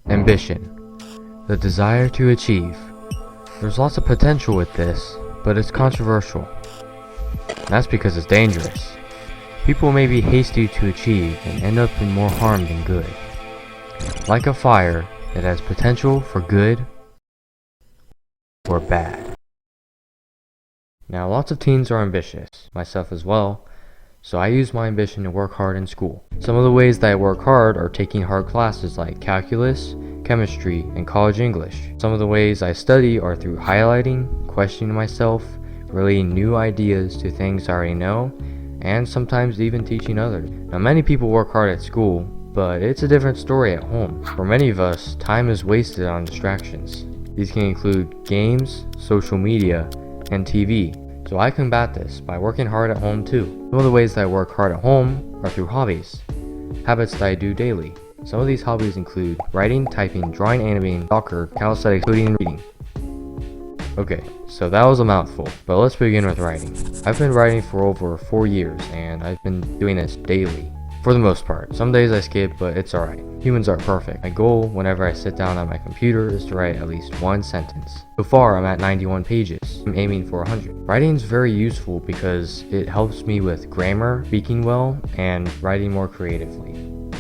Ambition, the desire to achieve. There's lots of potential with this, but it's controversial. That's because it's dangerous. People may be hasty to achieve and end up in more harm than good. Like a fire, it has potential for good or bad. Now, lots of teens are ambitious, myself as well, so I use my ambition to work hard in school. Some of the ways that I work hard are taking hard classes like calculus, chemistry, and college English. Some of the ways I study are through highlighting, questioning myself, relating new ideas to things I already know, and sometimes even teaching others. Now, many people work hard at school, but it's a different story at home. For many of us, time is wasted on distractions. These can include games, social media, and TV. So I combat this by working hard at home too. Some of the ways that I work hard at home are through hobbies, habits that I do daily. Some of these hobbies include writing, typing, drawing, animating, soccer, calisthenics, coding, and reading. Okay, so that was a mouthful, but let's begin with writing. I've been writing for over 4 years, and I've been doing this daily. For the most part. Some days I skip, but it's alright. Humans aren't perfect. My goal whenever I sit down at my computer is to write at least one sentence. So far, I'm at 91 pages. I'm aiming for 100. Writing is very useful because it helps me with grammar, speaking well, and writing more creatively.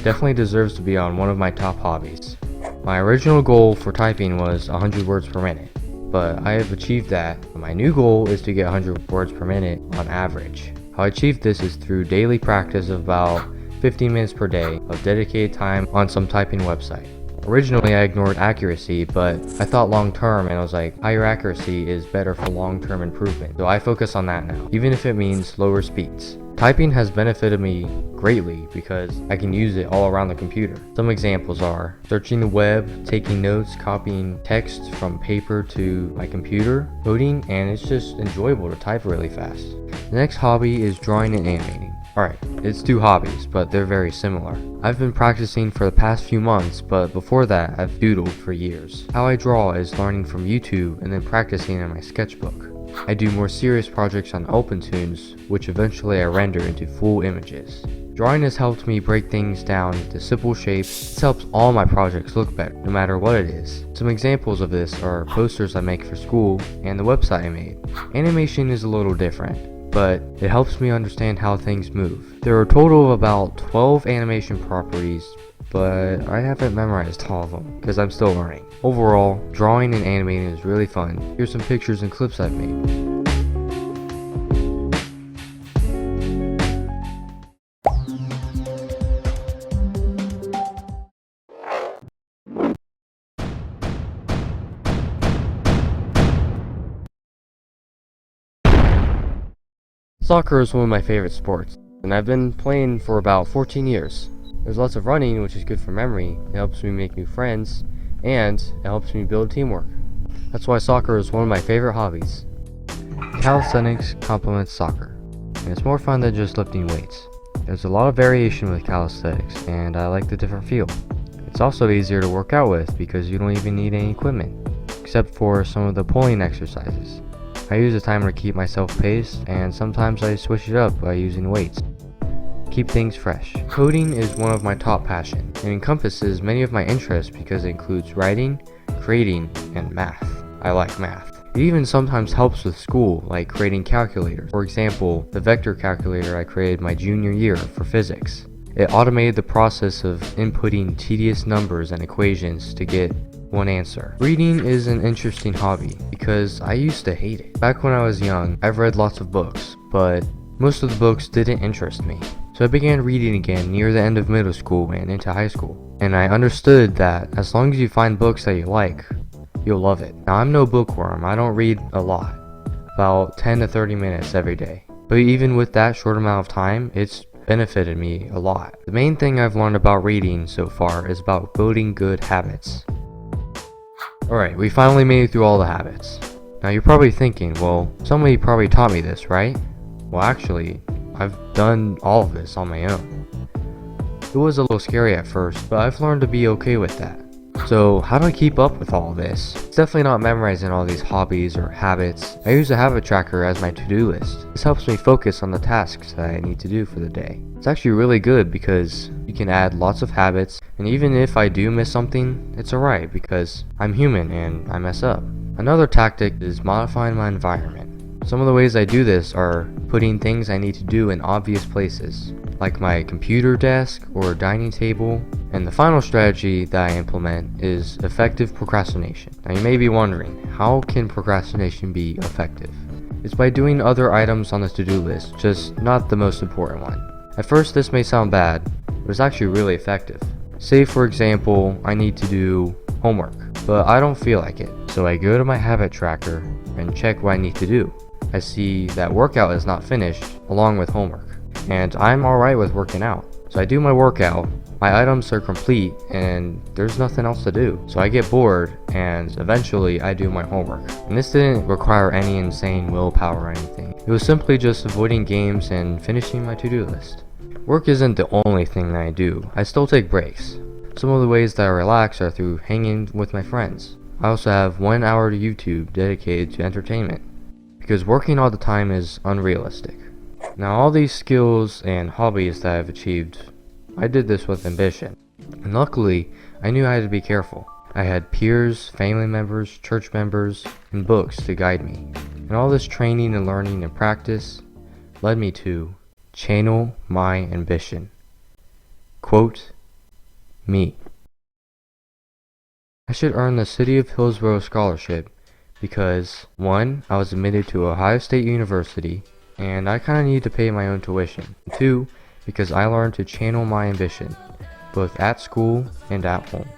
Definitely deserves to be on one of my top hobbies. My original goal for typing was 100 words per minute, but I have achieved that. My new goal is to get 100 words per minute on average. How I achieve this is through daily practice of about 15 minutes per day of dedicated time on some typing website. Originally, I ignored accuracy, but I thought long term and I was like, higher accuracy is better for long term improvement. So I focus on that now, even if it means slower speeds. Typing has benefited me greatly because I can use it all around the computer. Some examples are searching the web, taking notes, copying text from paper to my computer, coding, and it's just enjoyable to type really fast. The next hobby is drawing and animating. Alright, it's 2 hobbies, but they're very similar. I've been practicing for the past few months, but before that, I've doodled for years. How I draw is learning from YouTube and then practicing in my sketchbook. I do more serious projects on OpenTunes, which eventually I render into full images. Drawing has helped me break things down into simple shapes. This helps all my projects look better, no matter what it is. Some examples of this are posters I make for school and the website I made. Animation is a little different, but it helps me understand how things move. There are a total of about 12 animation properties, but I haven't memorized all of them because I'm still learning. Overall, drawing and animating is really fun. Here's some pictures and clips I've made. Soccer is one of my favorite sports, and I've been playing for about 14 years. There's lots of running, which is good for memory. It helps me make new friends, and it helps me build teamwork. That's why soccer is one of my favorite hobbies. Calisthenics complements soccer, and it's more fun than just lifting weights. There's a lot of variation with calisthenics, and I like the different feel. It's also easier to work out with because you don't even need any equipment, except for some of the pulling exercises. I use a timer to keep myself paced, and sometimes I switch it up by using weights. Keep things fresh. Coding is one of my top passions. It encompasses many of my interests because it includes writing, creating, and math. I like math. It even sometimes helps with school, like creating calculators. For example, the vector calculator I created my junior year for physics. It automated the process of inputting tedious numbers and equations to get one answer. Reading is an interesting hobby because I used to hate it. Back when I was young, I've read lots of books, but most of the books didn't interest me. So I began reading again near the end of middle school and into high school. And I understood that as long as you find books that you like, you'll love it. Now, I'm no bookworm. I don't read a lot, about 10 to 30 minutes every day. But even with that short amount of time, it's benefited me a lot. The main thing I've learned about reading so far is about building good habits. Alright, we finally made it through all the habits. Now you're probably thinking, well, somebody probably taught me this, right? Well, actually, I've done all of this on my own. It was a little scary at first, but I've learned to be okay with that. So how do I keep up with all this? It's definitely not memorizing all these hobbies or habits. I use a habit tracker as my to-do list. This helps me focus on the tasks that I need to do for the day. It's actually really good because you can add lots of habits, and even if I do miss something, it's alright because I'm human and I mess up. Another tactic is modifying my environment. Some of the ways I do this are putting things I need to do in obvious places, like my computer desk or dining table. And the final strategy that I implement is effective procrastination. Now you may be wondering, how can procrastination be effective? It's by doing other items on the to-do list, just not the most important one. At first this may sound bad, but it's actually really effective. Say for example, I need to do homework, but I don't feel like it. So I go to my habit tracker and check what I need to do. I see that workout is not finished along with homework, and I'm alright with working out. So I do my workout, my items are complete, and there's nothing else to do. So I get bored, and eventually I do my homework. And this didn't require any insane willpower or anything. It was simply just avoiding games and finishing my to-do list. Work isn't the only thing that I do. I still take breaks. Some of the ways that I relax are through hanging with my friends. I also have 1 hour to YouTube dedicated to entertainment, because working all the time is unrealistic. Now all these skills and hobbies that I've achieved, I did this with ambition. And luckily, I knew I had to be careful. I had peers, family members, church members, and books to guide me. And all this training and learning and practice led me to channel my ambition. Quote, me. I should earn the City of Hillsboro Scholarship because 1, I was admitted to Ohio State University, and I kinda need to pay my own tuition. 2, because I learned to channel my ambition, both at school and at home.